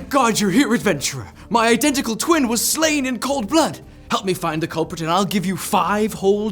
Thank God you're here, adventurer. My identical twin was slain in cold blood. Help me find the culprit and I'll give you $5 whole.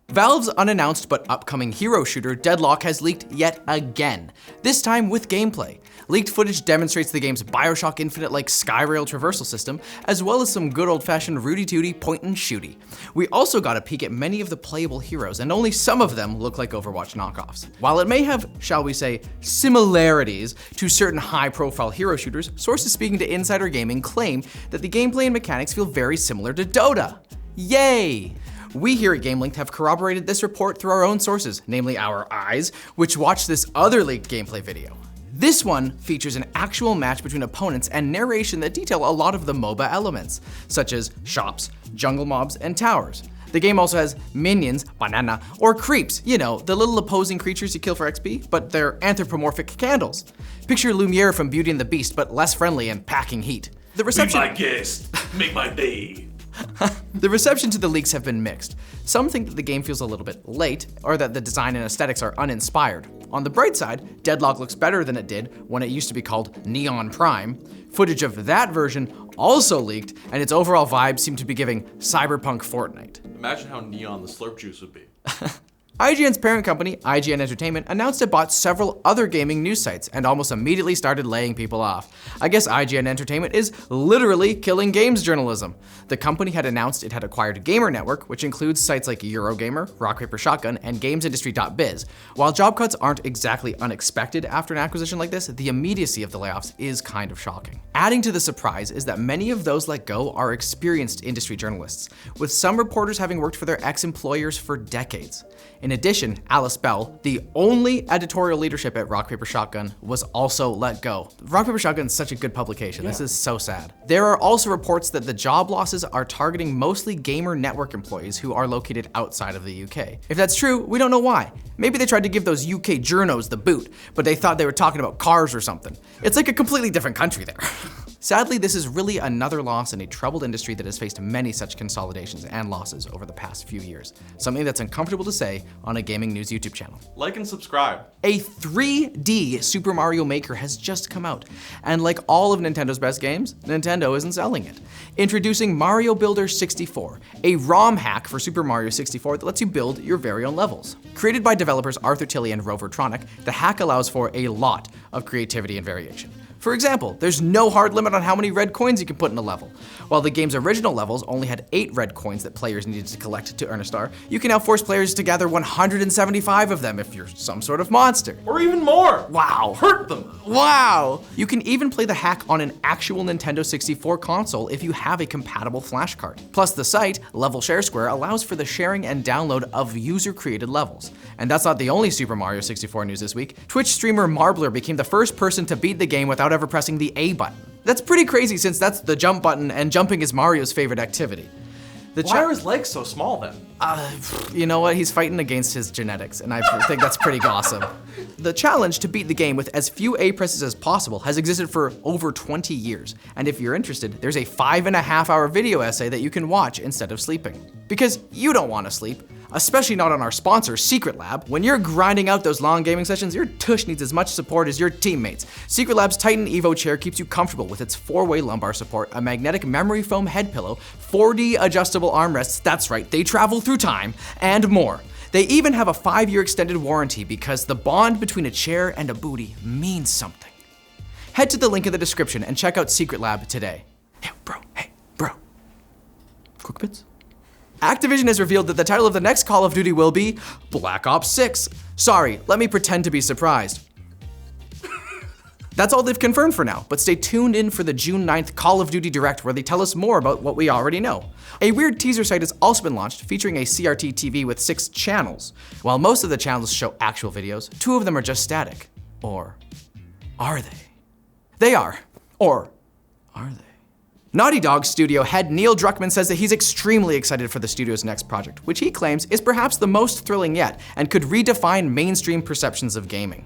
Valve's unannounced but upcoming hero shooter Deadlock has leaked yet again, this time with gameplay. Leaked footage demonstrates the game's Bioshock Infinite-like skyrail traversal system, as well as some good old-fashioned rooty-tooty point-and-shooty. We also got a peek at many of the playable heroes, and only some of them look like Overwatch knockoffs. While it may have, shall we say, similarities to certain high-profile hero shooters, sources speaking to Insider Gaming claim that the gameplay and mechanics feel very similar to Dota. Yay! We here at GameLinked have corroborated this report through our own sources, namely our eyes, which watched this other leaked gameplay video. This one features an actual match between opponents and narration that detail a lot of the MOBA elements, such as shops, jungle mobs, and towers. The game also has minions, banana, or creeps, you know, the little opposing creatures you kill for XP, but they're anthropomorphic candles. Picture Lumiere from Beauty and the Beast, but less friendly and packing heat. The reception- Be my guest, make my day. The reception to the leaks have been mixed. Some think that the game feels a little bit late, or that the design and aesthetics are uninspired. On the bright side, Deadlock looks better than it did when it used to be called Neon Prime. Footage of that version also leaked, and its overall vibes seem to be giving cyberpunk Fortnite. Imagine how neon the slurp juice would be. IGN's parent company, IGN Entertainment, announced it bought several other gaming news sites and almost immediately started laying people off. I guess IGN Entertainment is literally killing games journalism. The company had announced it had acquired Gamer Network, which includes sites like Eurogamer, Rock Paper Shotgun, and GamesIndustry.biz. While job cuts aren't exactly unexpected after an acquisition like this, the immediacy of the layoffs is kind of shocking. Adding to the surprise is that many of those let go are experienced industry journalists, with some reporters having worked for their ex-employers for decades. In addition, Alice Bell, the only editorial leadership at Rock Paper Shotgun, was also let go. Rock Paper Shotgun is such a good publication. Yeah. This is so sad. There are also reports that the job losses are targeting mostly Gamer Network employees who are located outside of the UK. If that's true, we don't know why. Maybe they tried to give those UK journos the boot, but they thought they were talking about cars or something. It's like a completely different country there. Sadly, this is really another loss in a troubled industry that has faced many such consolidations and losses over the past few years. Something that's uncomfortable to say on a gaming news YouTube channel. Like and subscribe. A 3D Super Mario Maker has just come out, and like all of Nintendo's best games, Nintendo isn't selling it. Introducing Mario Builder 64, a ROM hack for Super Mario 64 that lets you build your very own levels. Created by developers Arthur Tilley and Rovertronic, the hack allows for a lot of creativity and variation. For example, there's no hard limit on how many red coins you can put in a level. While the game's original levels only had 8 red coins that players needed to collect to earn a star, you can now force players to gather 175 of them if you're some sort of monster. Or even more. Wow. Hurt them. Wow. You can even play the hack on an actual Nintendo 64 console if you have a compatible flash card. Plus the site, Level Share Square, allows for the sharing and download of user-created levels. And that's not the only Super Mario 64 news this week. Twitch streamer Marbler became the first person to beat the game without ever pressing the A button. That's pretty crazy since that's the jump button and jumping is Mario's favorite activity. Why are his legs so small then? You know what, he's fighting against his genetics and I think that's pretty awesome. The challenge to beat the game with as few A presses as possible has existed for over 20 years. And if you're interested, there's a 5.5-hour video essay that you can watch instead of sleeping. Because you don't want to sleep. Especially not on our sponsor, Secret Lab. When you're grinding out those long gaming sessions, your tush needs as much support as your teammates. Secret Lab's Titan Evo chair keeps you comfortable with its 4-way lumbar support, a magnetic memory foam head pillow, 4D adjustable armrests, that's right, they travel through time, and more. They even have a 5-year extended warranty because the bond between a chair and a booty means something. Head to the link in the description and check out Secret Lab today. Hey, bro. Quick bits? Activision has revealed that the title of the next Call of Duty will be Black Ops 6. Sorry, let me pretend to be surprised. That's all they've confirmed for now, but stay tuned in for the June 9th Call of Duty Direct where they tell us more about what we already know. A weird teaser site has also been launched featuring a CRT TV with 6 channels. While most of the channels show actual videos, 2 of them are just static. Or are they? They are. Or are they? Naughty Dog studio head Neil Druckman says that he's extremely excited for the studio's next project, which he claims is perhaps the most thrilling yet and could redefine mainstream perceptions of gaming.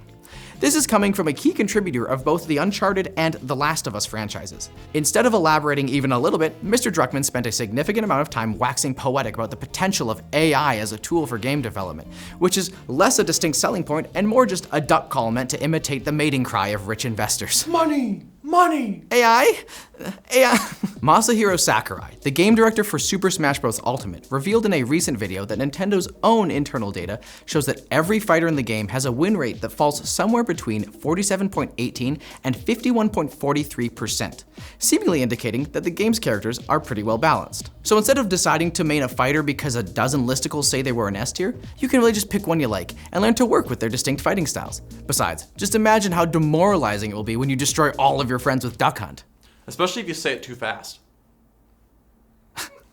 This is coming from a key contributor of both the Uncharted and The Last of Us franchises. Instead of elaborating even a little bit, Mr. Druckman spent a significant amount of time waxing poetic about the potential of AI as a tool for game development, which is less a distinct selling point and more just a duck call meant to imitate the mating cry of rich investors. Money! Money! AI? Masahiro Sakurai, the game director for Super Smash Bros. Ultimate, revealed in a recent video that Nintendo's own internal data shows that every fighter in the game has a win rate that falls somewhere between 47.18 and 51.43%, seemingly indicating that the game's characters are pretty well balanced. So instead of deciding to main a fighter because a dozen listicles say they were an S tier, you can really just pick one you like and learn to work with their distinct fighting styles. Besides, just imagine how demoralizing it will be when you destroy all of your friends with Duck Hunt. Especially if you say it too fast.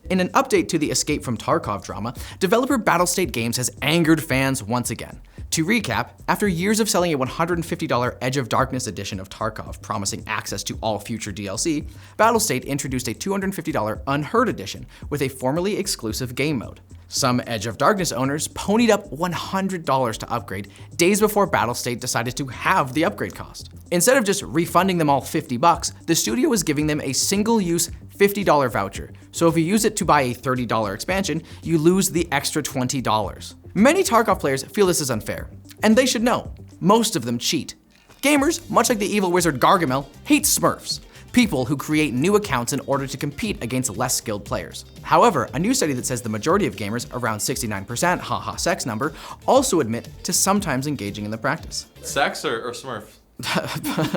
In an update to the Escape from Tarkov drama, developer Battlestate Games has angered fans once again. To recap, after years of selling a $150 Edge of Darkness edition of Tarkov promising access to all future DLC, Battlestate introduced a $250 Unheard edition with a formerly exclusive game mode. Some Edge of Darkness owners ponied up $100 to upgrade days before Battlestate decided to halve the upgrade cost. Instead of just refunding them all $50, the studio was giving them a single-use $50 voucher, so if you use it to buy a $30 expansion, you lose the extra $20. Many Tarkov players feel this is unfair, and they should know. Most of them cheat. Gamers, much like the evil wizard Gargamel, hate smurfs, people who create new accounts in order to compete against less skilled players. However, a new study that says the majority of gamers, around 69%, haha sex number, also admit to sometimes engaging in the practice. Sex or Smurf?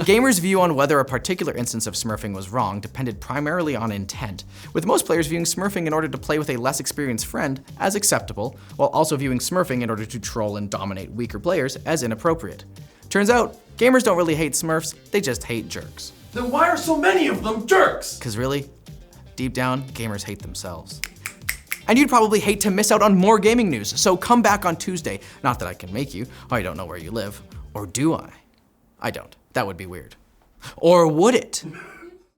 Gamers' view on whether a particular instance of smurfing was wrong depended primarily on intent, with most players viewing smurfing in order to play with a less experienced friend as acceptable, while also viewing smurfing in order to troll and dominate weaker players as inappropriate. Turns out, gamers don't really hate smurfs, they just hate jerks. Then why are so many of them jerks? 'Cause really, deep down, gamers hate themselves. And you'd probably hate to miss out on more gaming news, so come back on Tuesday. Not that I can make you, I don't know where you live. Or do I? I don't. That would be weird. Or would it?